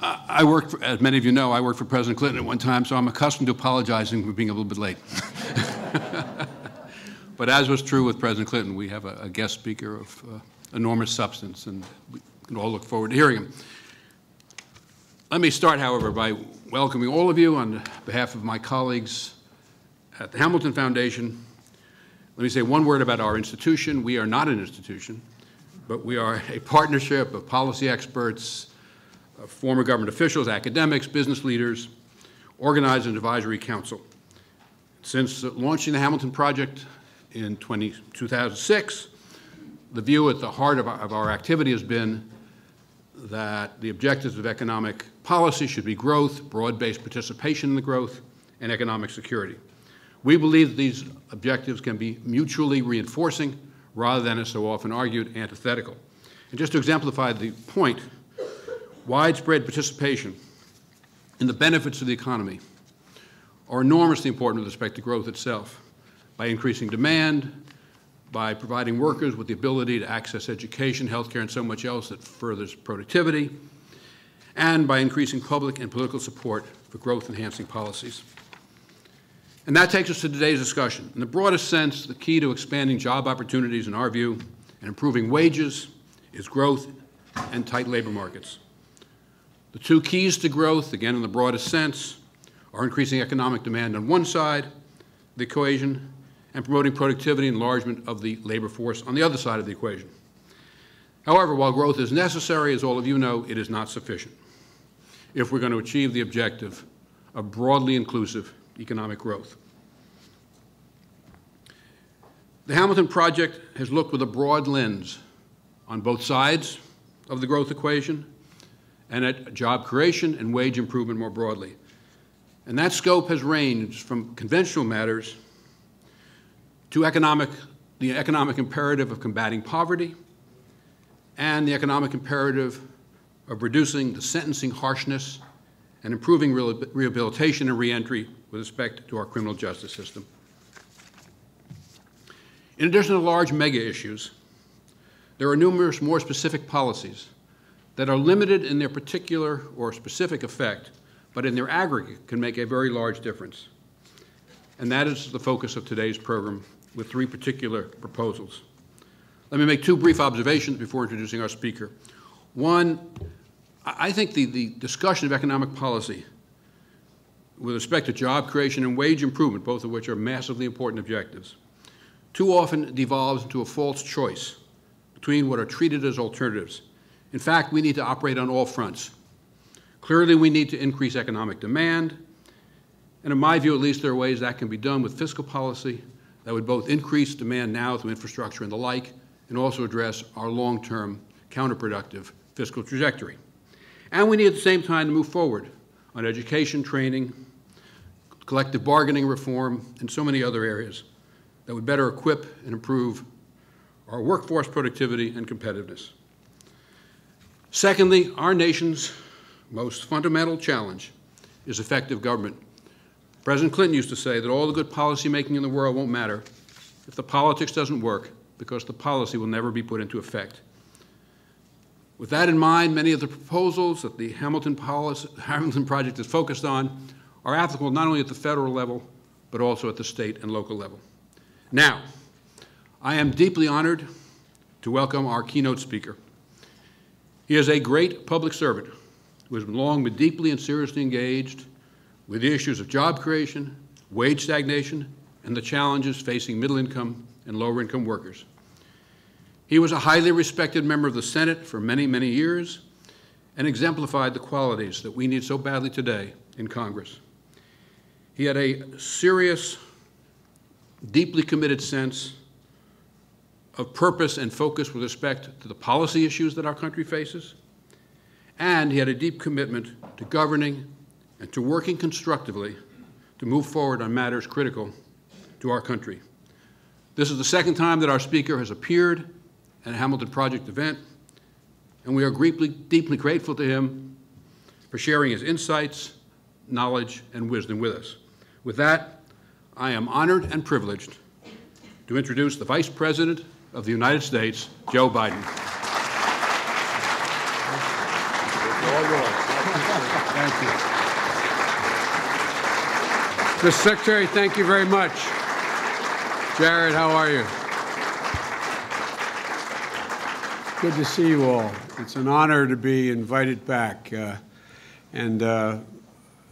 I worked for, as many of you know, I worked for President Clinton at one time, so I'm accustomed to apologizing for being a little bit late. But as was true with President Clinton, we have a guest speaker of enormous substance, and we can all look forward to hearing him. Let me start, however, by welcoming all of you on behalf of my colleagues at the Hamilton Foundation. Let me say one word about our institution. We are not an institution, but we are a partnership of policy experts, former government officials, academics, business leaders, organized an advisory council. Since launching the Hamilton Project in 2006, the view at the heart of our activity has been that the objectives of economic policy should be growth, broad-based participation in the growth, and economic security. We believe that these objectives can be mutually reinforcing rather than, as so often argued, antithetical. And just to exemplify the point, widespread participation in the benefits of the economy are enormously important with respect to growth itself, by increasing demand, by providing workers with the ability to access education, healthcare, and so much else that furthers productivity, and by increasing public and political support for growth-enhancing policies. And that takes us to today's discussion. In the broadest sense, the key to expanding job opportunities, in our view, and improving wages is growth and tight labor markets. The two keys to growth, again in the broadest sense, are increasing economic demand on one side of the equation and promoting productivity and enlargement of the labor force on the other side of the equation. However, while growth is necessary, as all of you know, it is not sufficient if we're going to achieve the objective of broadly inclusive economic growth. The Hamilton Project has looked with a broad lens on both sides of the growth equation and at job creation and wage improvement more broadly. And that scope has ranged from conventional matters to the economic imperative of combating poverty and the economic imperative of reducing the sentencing harshness and improving rehabilitation and reentry with respect to our criminal justice system. In addition to large mega issues, there are numerous more specific policies that are limited in their particular or specific effect, but in their aggregate can make a very large difference. And that is the focus of today's program with three particular proposals. Let me make two brief observations before introducing our speaker. One, I think the discussion of economic policy with respect to job creation and wage improvement, both of which are massively important objectives, too often devolves into a false choice between what are treated as alternatives. In fact, we need to operate on all fronts. Clearly, we need to increase economic demand, and in my view, at least, there are ways that can be done with fiscal policy that would both increase demand now through infrastructure and the like, and also address our long-term counterproductive fiscal trajectory. And we need at the same time to move forward on education, training, collective bargaining reform, and so many other areas that would better equip and improve our workforce productivity and competitiveness. Secondly, our nation's most fundamental challenge is effective government. President Clinton used to say that all the good policymaking in the world won't matter if the politics doesn't work, because the policy will never be put into effect. With that in mind, many of the proposals that the Hamilton Project is focused on are applicable not only at the federal level, but also at the state and local level. Now, I am deeply honored to welcome our keynote speaker. He is a great public servant who has long been deeply and seriously engaged with the issues of job creation, wage stagnation, and the challenges facing middle-income and lower-income workers. He was a highly respected member of the Senate for many, many years and exemplified the qualities that we need so badly today in Congress. He had a serious, deeply committed sense of purpose and focus with respect to the policy issues that our country faces, and he had a deep commitment to governing and to working constructively to move forward on matters critical to our country. This is the second time that our speaker has appeared at a Hamilton Project event, and we are deeply grateful to him for sharing his insights, knowledge, and wisdom with us. With that, I am honored and privileged to introduce the Vice President of the United States, Joe Biden. Thank you. Mr. Secretary, thank you very much. Jared, how are you? Good to see you all. It's an honor to be invited back. Let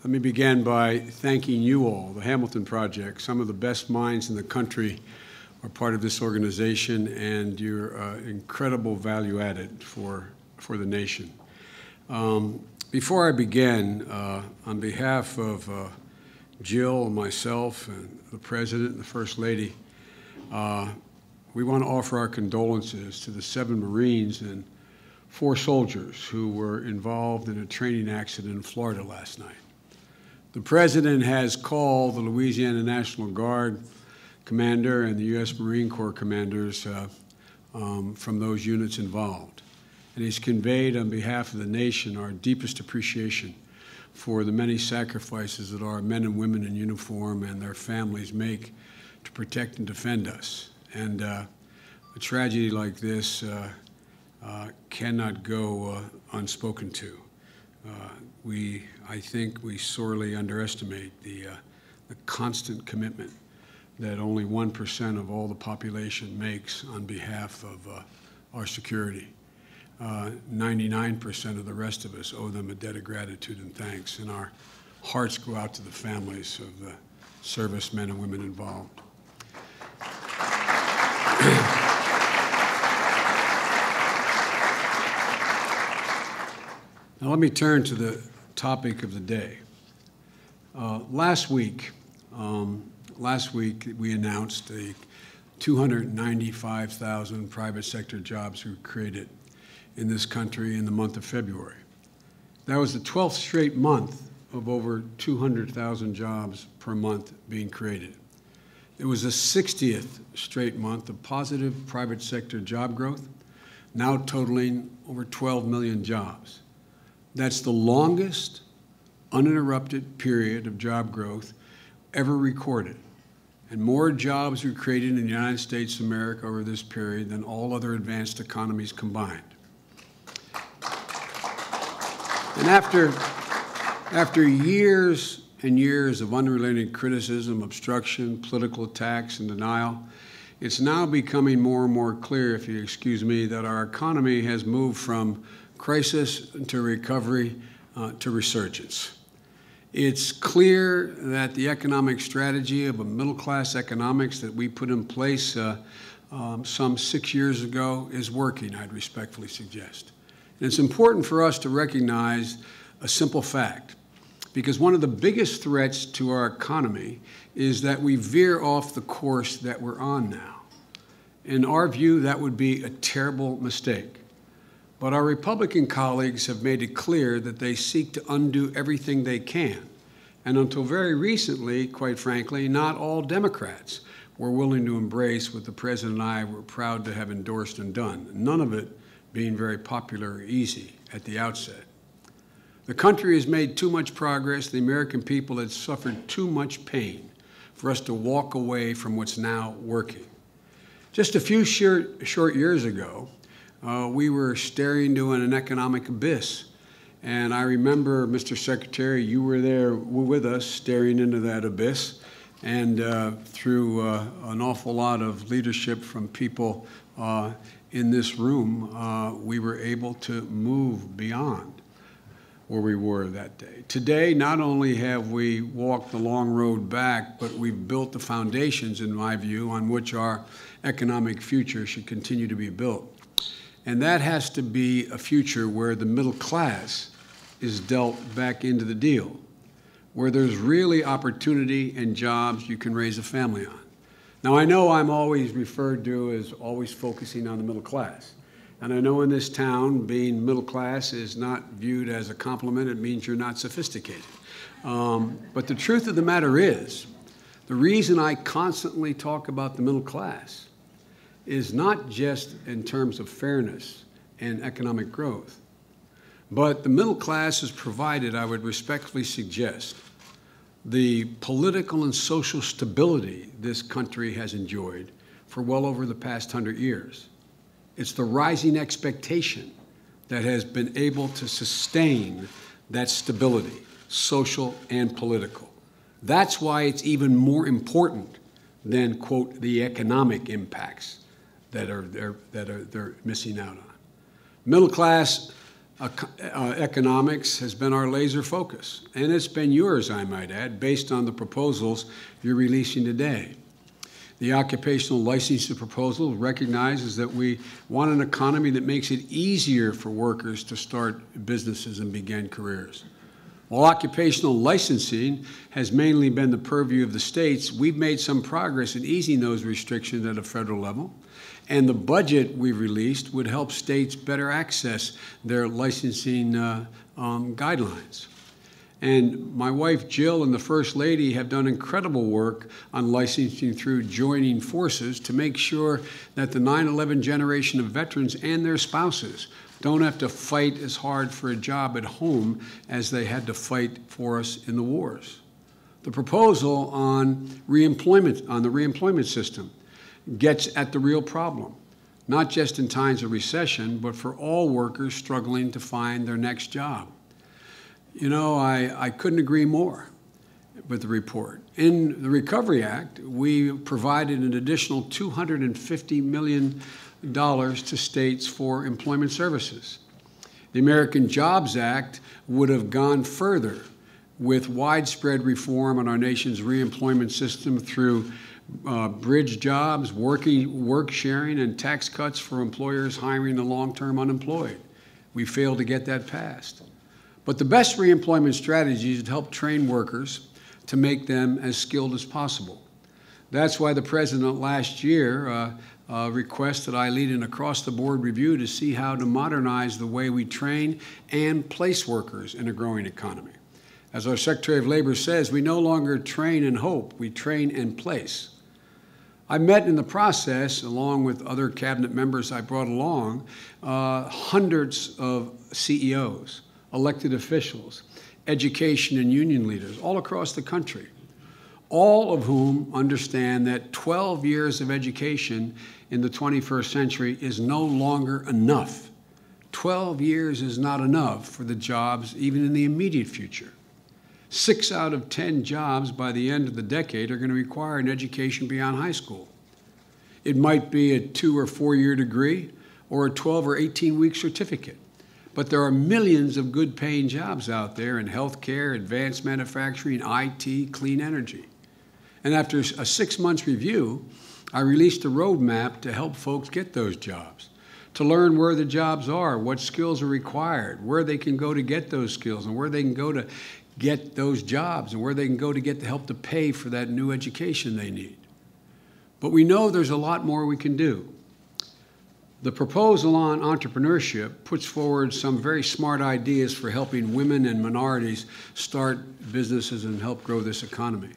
me begin by thanking you all, the Hamilton Project. Some of the best minds in the country are part of this organization, and you're incredible value added for the nation. Before I begin, on behalf of Jill and myself and the President and the First Lady, we want to offer our condolences to the 7 Marines and 4 soldiers who were involved in a training accident in Florida last night. The President has called the Louisiana National Guard commander and the U.S. Marine Corps commanders from those units involved. And he's conveyed on behalf of the nation our deepest appreciation for the many sacrifices that our men and women in uniform and their families make to protect and defend us. And a tragedy like this cannot go unspoken to. I think we sorely underestimate the constant commitment that only 1% of all the population makes on behalf of our security. 99% of the rest of us owe them a debt of gratitude and thanks, and our hearts go out to the families of the servicemen and women involved. Now let me turn to the topic of the day. Last week we announced the 295,000 private sector jobs we created in this country in the month of February. That was the 12th straight month of over 200,000 jobs per month being created. It was the 60th straight month of positive private sector job growth, now totaling over 12 million jobs. That's the longest uninterrupted period of job growth ever recorded. And more jobs were created in the United States of America over this period than all other advanced economies combined. And after years and years of unrelenting criticism, obstruction, political attacks, and denial, it's now becoming more and more clear, if you excuse me, that our economy has moved from crisis to recovery to resurgence. It's clear that the economic strategy of a middle-class economics that we put in place some 6 years ago is working, I'd respectfully suggest. And it's important for us to recognize a simple fact, because one of the biggest threats to our economy is that we veer off the course that we're on now. In our view, that would be a terrible mistake. But our Republican colleagues have made it clear that they seek to undo everything they can. And until very recently, quite frankly, not all Democrats were willing to embrace what the President and I were proud to have endorsed and done, none of it being very popular or easy at the outset. The country has made too much progress. The American people have suffered too much pain for us to walk away from what's now working. Just a few short years ago, we were staring into an economic abyss. And I remember, Mr. Secretary, you were there with us staring into that abyss. And through an awful lot of leadership from people in this room, we were able to move beyond where we were that day. Today, not only have we walked the long road back, but we've built the foundations, in my view, on which our economic future should continue to be built. And that has to be a future where the middle class is dealt back into the deal, where there's really opportunity and jobs you can raise a family on. Now, I know I'm always referred to as always focusing on the middle class. And I know in this town, being middle class is not viewed as a compliment. It means you're not sophisticated. But the truth of the matter is, the reason I constantly talk about the middle class is not just in terms of fairness and economic growth, but the middle class has provided, I would respectfully suggest, the political and social stability this country has enjoyed for well over the past 100 years. It's the rising expectation that has been able to sustain that stability. social, and political. That's why it's even more important than, quote, the economic impacts that they're missing out on. Middle class economics has been our laser focus, and it's been yours, I might add, based on the proposals you're releasing today. The occupational licensing proposal recognizes that we want an economy that makes it easier for workers to start businesses and begin careers. While occupational licensing has mainly been the purview of the states, we've made some progress in easing those restrictions at a federal level, and the budget we've released would help states better access their licensing guidelines. And my wife, Jill, and the First Lady have done incredible work on licensing through joining forces to make sure that the 9/11 generation of veterans and their spouses don't have to fight as hard for a job at home as they had to fight for us in the wars. The proposal on the reemployment system gets at the real problem, not just in times of recession, but for all workers struggling to find their next job. You know, I couldn't agree more with the report. In the Recovery Act, we provided an additional $250 million to states for employment services. The American Jobs Act would have gone further with widespread reform on our nation's reemployment system through bridge jobs, work sharing, and tax cuts for employers hiring the long-term unemployed. We failed to get that passed. But the best reemployment strategy is to help train workers to make them as skilled as possible. That's why the President last year requested I lead an across-the-board review to see how to modernize the way we train and place workers in a growing economy. As our Secretary of Labor says, we no longer train and hope, we train and place. I met in the process, along with other cabinet members I brought along, hundreds of CEOs, elected officials, education and union leaders all across the country, all of whom understand that 12 years of education in the 21st century is no longer enough. 12 years is not enough for the jobs even in the immediate future. 6 out of 10 jobs by the end of the decade are going to require an education beyond high school. It might be a 2 or 4 year degree or a 12 or 18-week certificate. But there are millions of good-paying jobs out there in healthcare, advanced manufacturing, IT, clean energy. And after a 6-month review, I released a roadmap to help folks get those jobs, to learn where the jobs are, what skills are required, where they can go to get those skills, and where they can go to get those jobs, and where they can go to get the help to pay for that new education they need. But we know there's a lot more we can do. The proposal on entrepreneurship puts forward some very smart ideas for helping women and minorities start businesses and help grow this economy.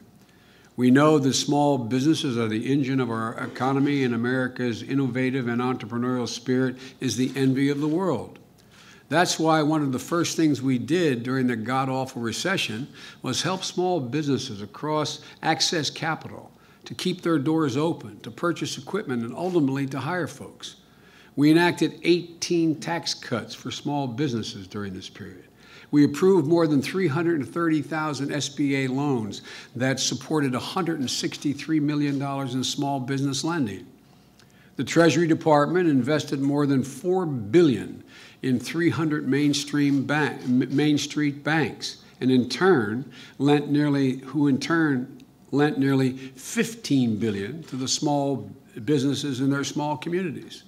We know that small businesses are the engine of our economy, and America's innovative and entrepreneurial spirit is the envy of the world. That's why one of the first things we did during the god-awful recession was help small businesses across access capital to keep their doors open, to purchase equipment, and ultimately to hire folks. We enacted 18 tax cuts for small businesses during this period. We approved more than 330,000 SBA loans that supported $163 million in small business lending. The Treasury Department invested more than $4 billion in 300 Main Street banks, and in turn lent nearly $15 billion to the small businesses in their small communities.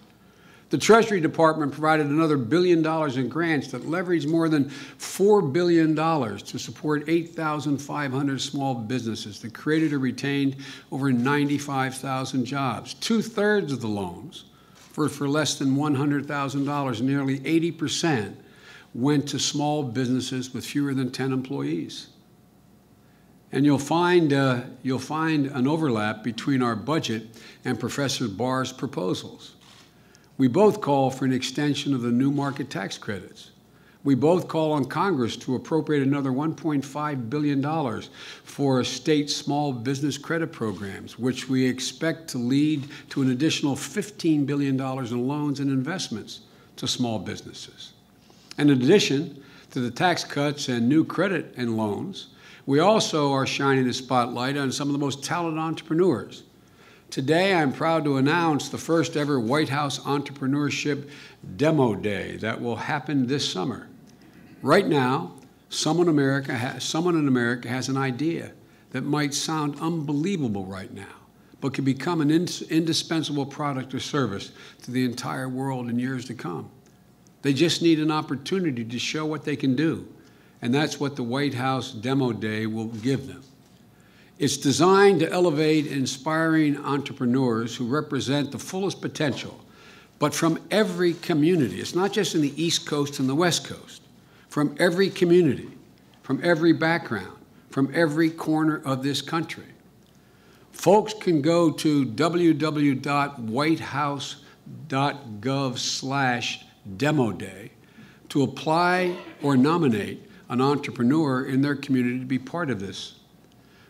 The Treasury Department provided another $1 billion in grants that leveraged more than $4 billion to support 8,500 small businesses that created or retained over 95,000 jobs. 2/3 of the loans for less than $100,000, nearly 80%, went to small businesses with fewer than 10 employees. And you'll find an overlap between our budget and Professor Barr's proposals. We both call for an extension of the new market tax credits. We both call on Congress to appropriate another $1.5 billion for state small business credit programs, which we expect to lead to an additional $15 billion in loans and investments to small businesses. And in addition, to the tax cuts and new credit and loans, we also are shining a spotlight on some of the most talented entrepreneurs. Today, I'm proud to announce the first ever White House Entrepreneurship Demo Day that will happen this summer. Right now, someone in America has an idea that might sound unbelievable right now, but can become an indispensable product or service to the entire world in years to come. They just need an opportunity to show what they can do, and that's what the White House Demo Day will give them. It's designed to elevate inspiring entrepreneurs who represent the fullest potential, but from every community. It's not just in the East Coast and the West Coast. From every community, from every background, from every corner of this country. Folks can go to www.whitehouse.gov/demoday to apply or nominate an entrepreneur in their community to be part of this.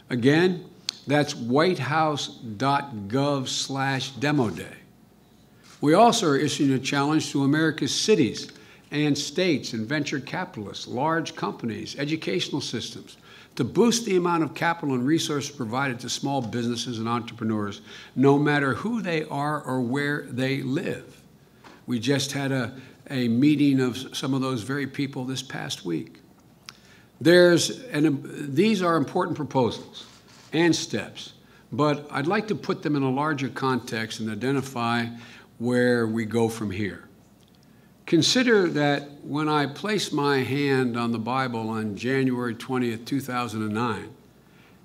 Again, that's whitehouse.gov/demoday. We also are issuing a challenge to America's cities and states and venture capitalists, large companies, educational systems, to boost the amount of capital and resources provided to small businesses and entrepreneurs, no matter who they are or where they live. We just had a meeting of some of those very people this past week. These are important proposals and steps, but I'd like to put them in a larger context and identify where we go from here. Consider that when I placed my hand on the Bible on January 20th, 2009,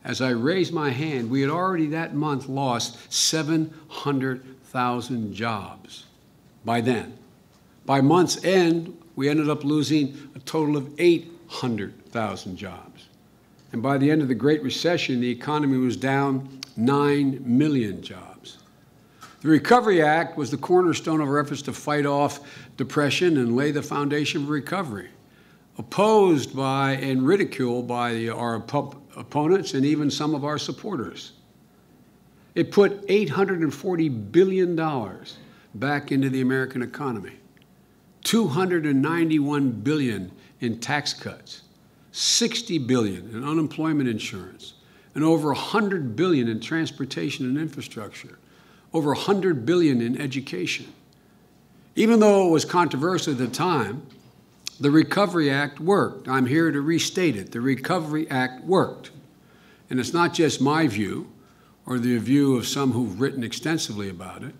as I raised my hand, we had already that month lost 700,000 jobs by then. By month's end, we ended up losing a total of 800,000 jobs. And by the end of the Great Recession, the economy was down 9 million jobs. The Recovery Act was the cornerstone of our efforts to fight off depression and lay the foundation for recovery, opposed by and ridiculed by our opponents and even some of our supporters. It put $840 billion back into the American economy, $291 billion in tax cuts, $60 billion in unemployment insurance, and over $100 billion in transportation and infrastructure, over $100 billion in education. Even though it was controversial at the time, the Recovery Act worked. I'm here to restate it. The Recovery Act worked. And it's not just my view or the view of some who've written extensively about it.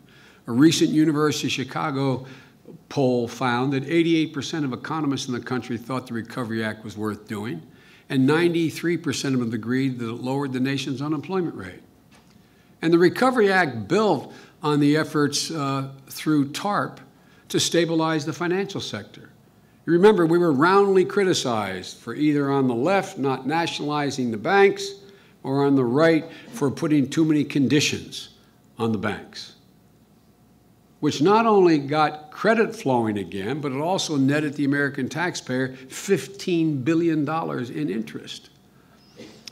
A recent University of Chicago poll found that 88% of economists in the country thought the Recovery Act was worth doing, and 93% of them agreed that it lowered the nation's unemployment rate. And the Recovery Act built on the efforts through TARP to stabilize the financial sector. You remember, we were roundly criticized for either on the left not nationalizing the banks or on the right for putting too many conditions on the banks, which not only got credit flowing again, but it also netted the American taxpayer $15 billion in interest.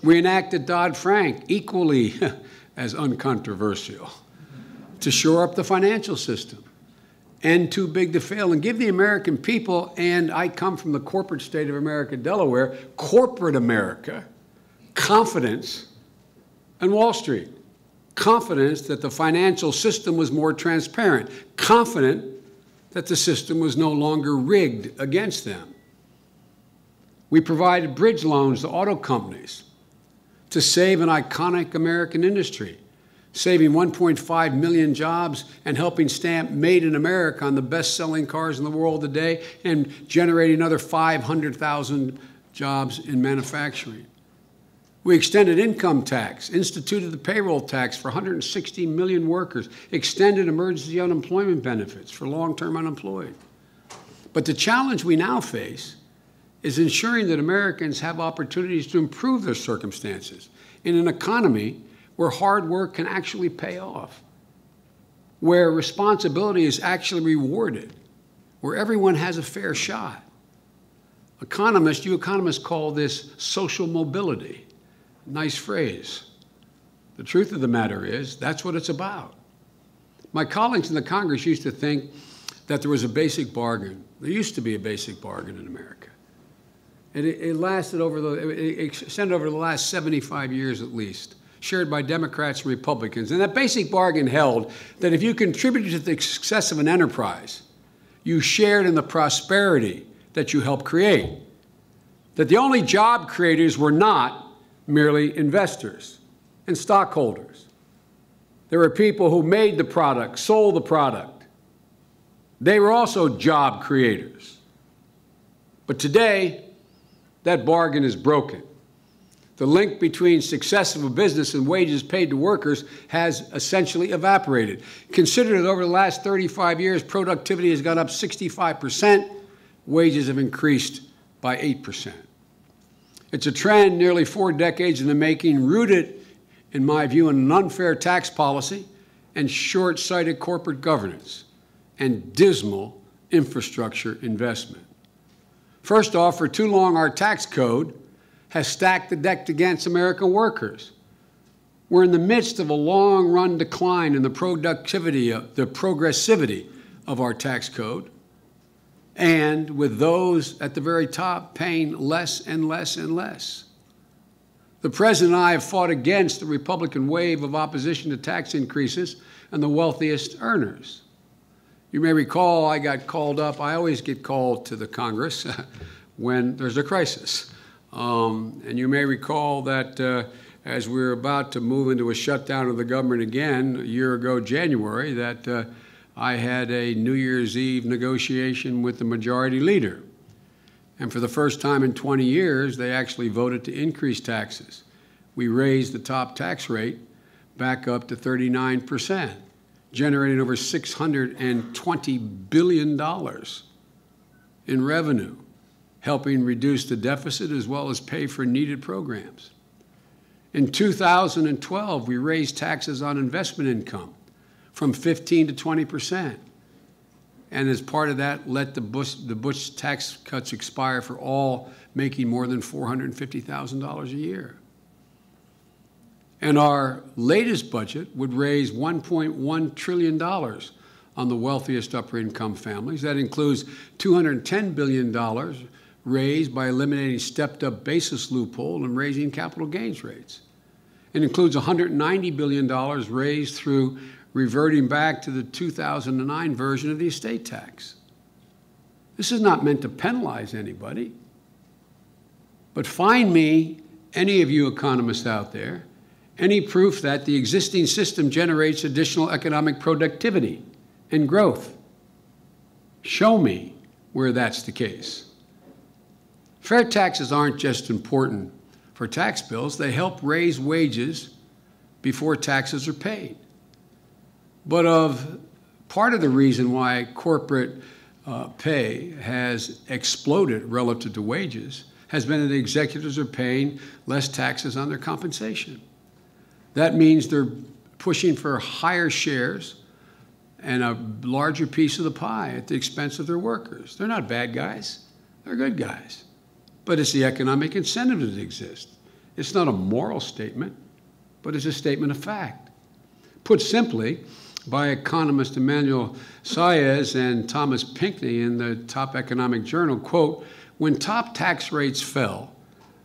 We enacted Dodd-Frank, equally as uncontroversial, to shore up the financial system, and too big to fail, and give the American people, and I come from the corporate state of America, Delaware, corporate America, confidence in Wall Street, confidence that the financial system was more transparent, confident that the system was no longer rigged against them. We provided bridge loans to auto companies to save an iconic American industry, saving 1.5 million jobs and helping stamp Made in America on the best-selling cars in the world today and generating another 500,000 jobs in manufacturing. We extended income tax, instituted the payroll tax for 160 million workers, extended emergency unemployment benefits for long-term unemployed. But the challenge we now face is ensuring that Americans have opportunities to improve their circumstances in an economy where hard work can actually pay off, where responsibility is actually rewarded, where everyone has a fair shot. You economists call this social mobility. Nice phrase. The truth of the matter is, that's what it's about. My colleagues in the Congress used to think that there was a basic bargain. There used to be a basic bargain in America. It lasted over it extended over the last 75 years at least, shared by Democrats and Republicans. And that basic bargain held that if you contributed to the success of an enterprise, you shared in the prosperity that you helped create. That the only job creators were not merely investors and stockholders. There were people who made the product, sold the product. They were also job creators. But today, that bargain is broken. The link between success of a business and wages paid to workers has essentially evaporated. Consider that over the last 35 years, productivity has gone up 65%, wages have increased by 8%. It's a trend nearly 4 decades in the making, rooted, in my view, in an unfair tax policy and short-sighted corporate governance and dismal infrastructure investment. First off, for too long, our tax code has stacked the deck against American workers. We're in the midst of a long-run decline in the progressivity of our tax code, and with those at the very top paying less and less and less. The President and I have fought against the Republican wave of opposition to tax increases and the wealthiest earners. You may recall I got called up. I always get called to the Congress when there's a crisis. And you may recall that as we were about to move into a shutdown of the government again a year ago, January, that I had a New Year's Eve negotiation with the majority leader. And for the first time in 20 years, they actually voted to increase taxes. We raised the top tax rate back up to 39%, generating over $620 billion in revenue, helping reduce the deficit as well as pay for needed programs. In 2012, we raised taxes on investment income from 15 to 20%. And as part of that, let the Bush tax cuts expire for all making more than $450,000 a year. And our latest budget would raise $1.1 trillion on the wealthiest upper-income families. That includes $210 billion raised by eliminating stepped-up basis loophole and raising capital gains rates. It includes $190 billion raised through reverting back to the 2009 version of the estate tax. This is not meant to penalize anybody. But find me, any of you economists out there, any proof that the existing system generates additional economic productivity and growth. Show me where that's the case. Fair taxes aren't just important for tax bills. They help raise wages before taxes are paid. But part of the reason why corporate pay has exploded relative to wages has been that executives are paying less taxes on their compensation. That means they're pushing for higher shares and a larger piece of the pie at the expense of their workers. They're not bad guys. They're good guys. But it's the economic incentive that exists. It's not a moral statement, but it's a statement of fact. Put simply, by economist Emmanuel Saez and Thomas Pinckney in the Top Economic Journal, quote, when top tax rates fell,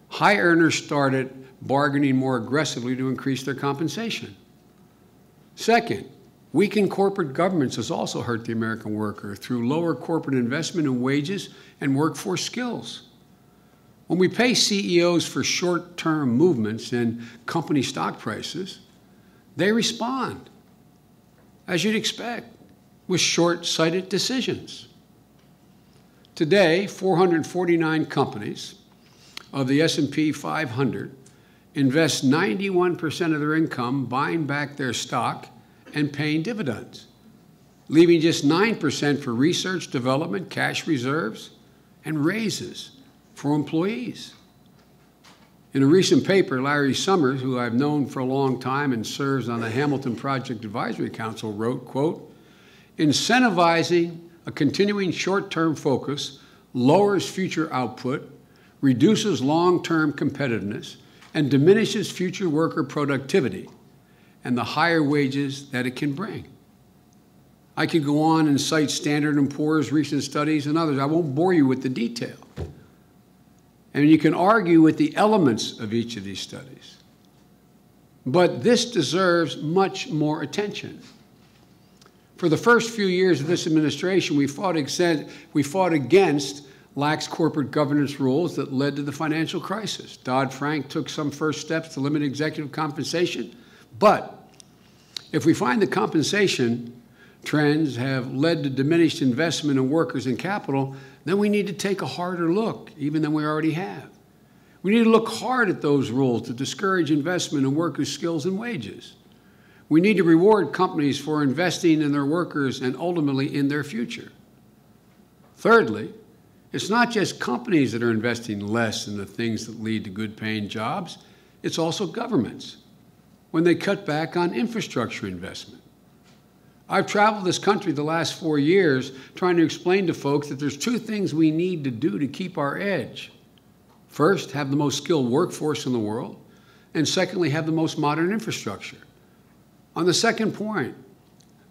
high earners started bargaining more aggressively to increase their compensation. Second, weakened corporate governments has also hurt the American worker through lower corporate investment in wages and workforce skills. When we pay CEOs for short-term movements in company stock prices, they respond, as you'd expect, with short-sighted decisions. Today, 449 companies of the S&P 500 invest 91% of their income buying back their stock and paying dividends, leaving just 9% for research, development, cash reserves, and raises for employees. In a recent paper, Larry Summers, who I've known for a long time and serves on the Hamilton Project Advisory Council, wrote, quote, incentivizing a continuing short-term focus lowers future output, reduces long-term competitiveness, and diminishes future worker productivity and the higher wages that it can bring. I could go on and cite Standard & Poor's recent studies and others. I won't bore you with the detail. And you can argue with the elements of each of these studies. But this deserves much more attention. For the first few years of this administration, we fought against lax corporate governance rules that led to the financial crisis. Dodd-Frank took some first steps to limit executive compensation. But if we find the compensation trends have led to diminished investment in workers and capital, then we need to take a harder look, even than we already have. We need to look hard at those rules to discourage investment in workers' skills and wages. We need to reward companies for investing in their workers and ultimately in their future. Thirdly, it's not just companies that are investing less in the things that lead to good-paying jobs, it's also governments when they cut back on infrastructure investment. I've traveled this country the last 4 years trying to explain to folks that there's two things we need to do to keep our edge. First, have the most skilled workforce in the world, and secondly, have the most modern infrastructure. On the second point,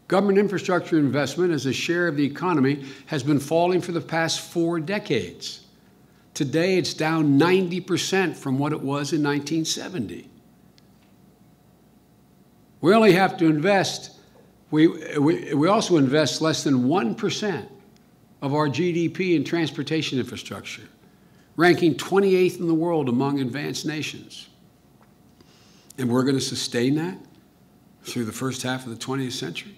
government infrastructure investment as a share of the economy has been falling for the past 4 decades. Today, it's down 90% from what it was in 1970. We only have to invest, we also invest less than 1% of our GDP in transportation infrastructure, ranking 28th in the world among advanced nations. And we're going to sustain that through the first half of the 20th century?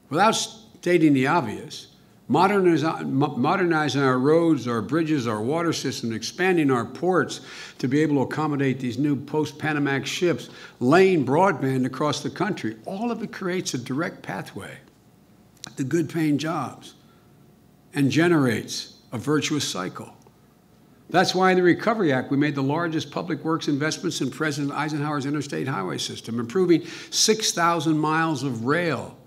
Without stating the obvious, modernizing our roads, our bridges, our water system, expanding our ports to be able to accommodate these new post-Panamax ships, laying broadband across the country, all of it creates a direct pathway to good-paying jobs and generates a virtuous cycle. That's why in the Recovery Act, we made the largest public works investments in President Eisenhower's interstate highway system, improving 6,000 miles of rail,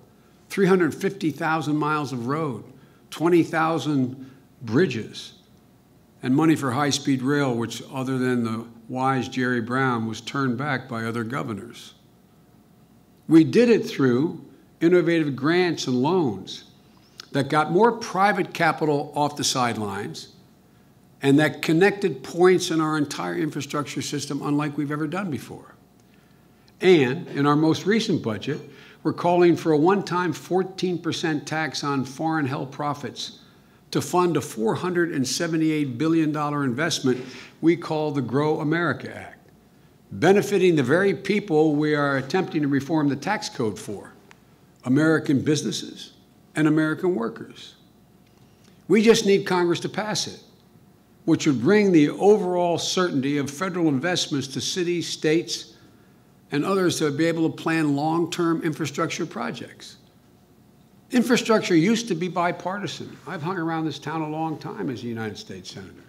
350,000 miles of road, 20,000 bridges, and money for high-speed rail, which, other than the wise Jerry Brown, was turned back by other governors. We did it through innovative grants and loans that got more private capital off the sidelines and that connected points in our entire infrastructure system unlike we've ever done before. And in our most recent budget, we're calling for a one-time 14% tax on foreign-held profits to fund a $478 billion investment we call the Grow America Act, benefiting the very people we are attempting to reform the tax code for, American businesses and American workers. We just need Congress to pass it, which would bring the overall certainty of federal investments to cities, states, and others to be able to plan long-term infrastructure projects. Infrastructure used to be bipartisan. I've hung around this town a long time as a United States Senator.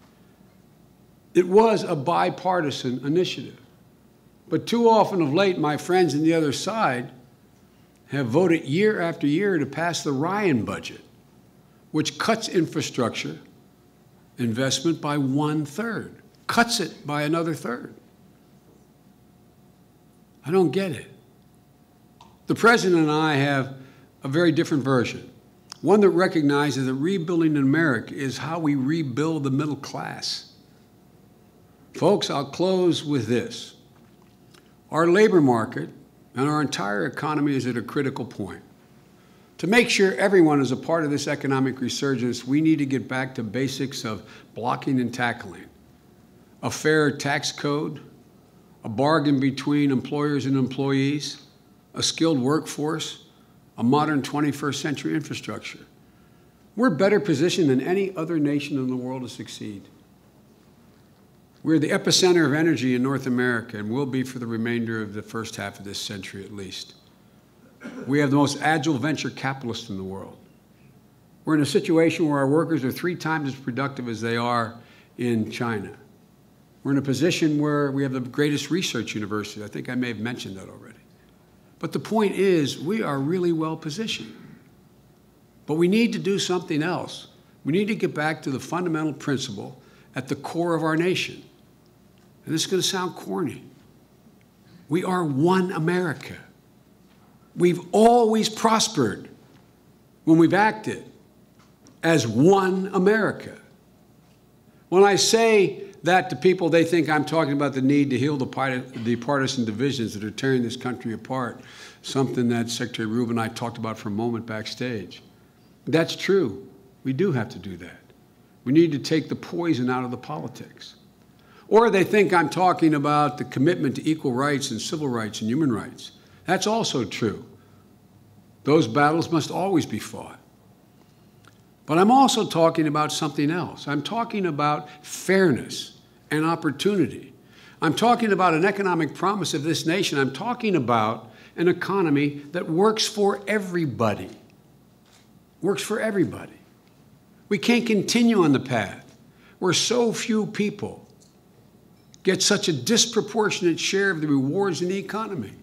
It was a bipartisan initiative. But too often of late, my friends on the other side have voted year after year to pass the Ryan budget, which cuts infrastructure investment by 1/3, cuts it by another 1/3. I don't get it. The President and I have a very different version, one that recognizes that rebuilding America is how we rebuild the middle class. Folks, I'll close with this. Our labor market and our entire economy is at a critical point. To make sure everyone is a part of this economic resurgence, we need to get back to basics of blocking and tackling, a fair tax code, a bargain between employers and employees, a skilled workforce, a modern 21st century infrastructure. We're better positioned than any other nation in the world to succeed. We're the epicenter of energy in North America and will be for the remainder of the first half of this century at least. We have the most agile venture capitalists in the world. We're in a situation where our workers are 3 times as productive as they are in China. We're in a position where we have the greatest research university. I think I may have mentioned that already. But the point is, we are really well positioned. But we need to do something else. We need to get back to the fundamental principle at the core of our nation. And this is going to sound corny. We are one America. We've always prospered when we've acted as one America. When I say that to people, they think I'm talking about the need to heal the partisan divisions that are tearing this country apart, something that Secretary Rubin and I talked about for a moment backstage. That's true. We do have to do that. We need to take the poison out of the politics. Or they think I'm talking about the commitment to equal rights and civil rights and human rights. That's also true. Those battles must always be fought. But I'm also talking about something else. I'm talking about fairness and opportunity. I'm talking about an economic promise of this nation. I'm talking about an economy that works for everybody. Works for everybody. We can't continue on the path where so few people get such a disproportionate share of the rewards in the economy.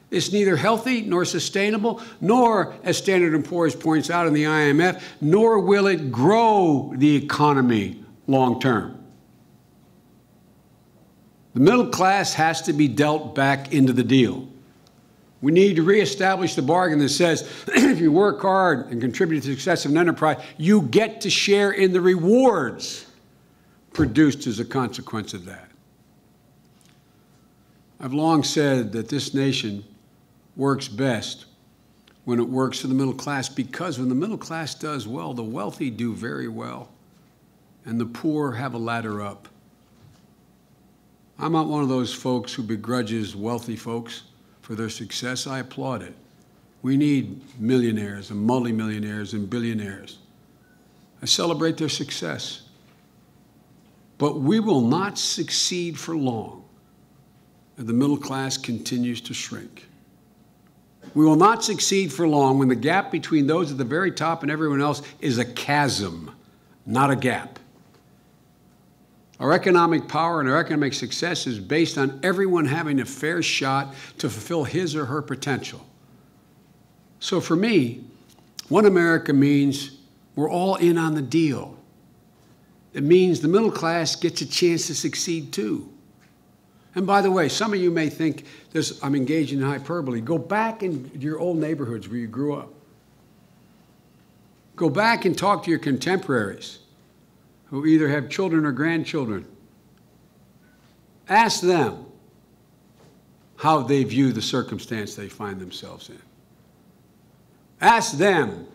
It's neither healthy nor sustainable, nor, as Standard & Poor's points out in the IMF, nor will it grow the economy long term. The middle class has to be dealt back into the deal. We need to reestablish the bargain that says if you work hard and contribute to the success of an enterprise, you get to share in the rewards produced as a consequence of that. I've long said that this nation works best when it works for the middle class, because when the middle class does well, the wealthy do very well, and the poor have a ladder up. I'm not one of those folks who begrudges wealthy folks for their success. I applaud it. We need millionaires and multimillionaires and billionaires. I celebrate their success. But we will not succeed for long if the middle class continues to shrink. We will not succeed for long when the gap between those at the very top and everyone else is a chasm, not a gap. Our economic power and our economic success is based on everyone having a fair shot to fulfill his or her potential. So for me, One America means we're all in on the deal. It means the middle class gets a chance to succeed too. And by the way, some of you may think this, I'm engaging in hyperbole. Go back in your old neighborhoods where you grew up. Go back and talk to your contemporaries who either have children or grandchildren. Ask them how they view the circumstance they find themselves in. Ask them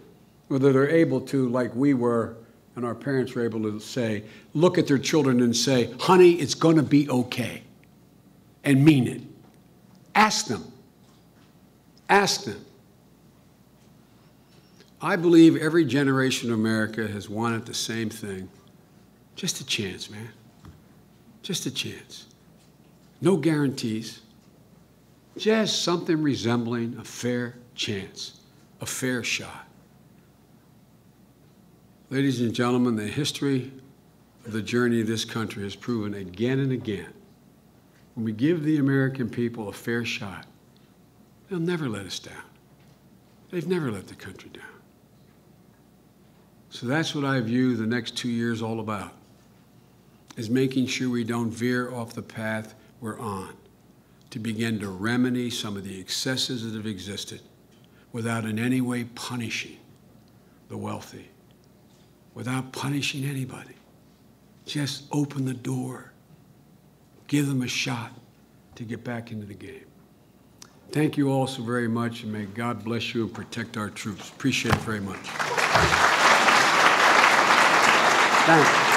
whether they're able to, like we were and our parents were able to say, look at their children and say, honey, it's going to be okay, and mean it. Ask them. Ask them. I believe every generation of America has wanted the same thing. Just a chance, man. Just a chance. No guarantees. Just something resembling a fair chance, a fair shot. Ladies and gentlemen, the history of the journey of this country has proven again and again, when we give the American people a fair shot, they'll never let us down. They've never let the country down. So that's what I view the next 2 years all about, is making sure we don't veer off the path we're on, to begin to remedy some of the excesses that have existed without in any way punishing the wealthy, without punishing anybody. Just open the door. Give them a shot to get back into the game. Thank you all so very much, and may God bless you and protect our troops. Appreciate it very much. Thanks.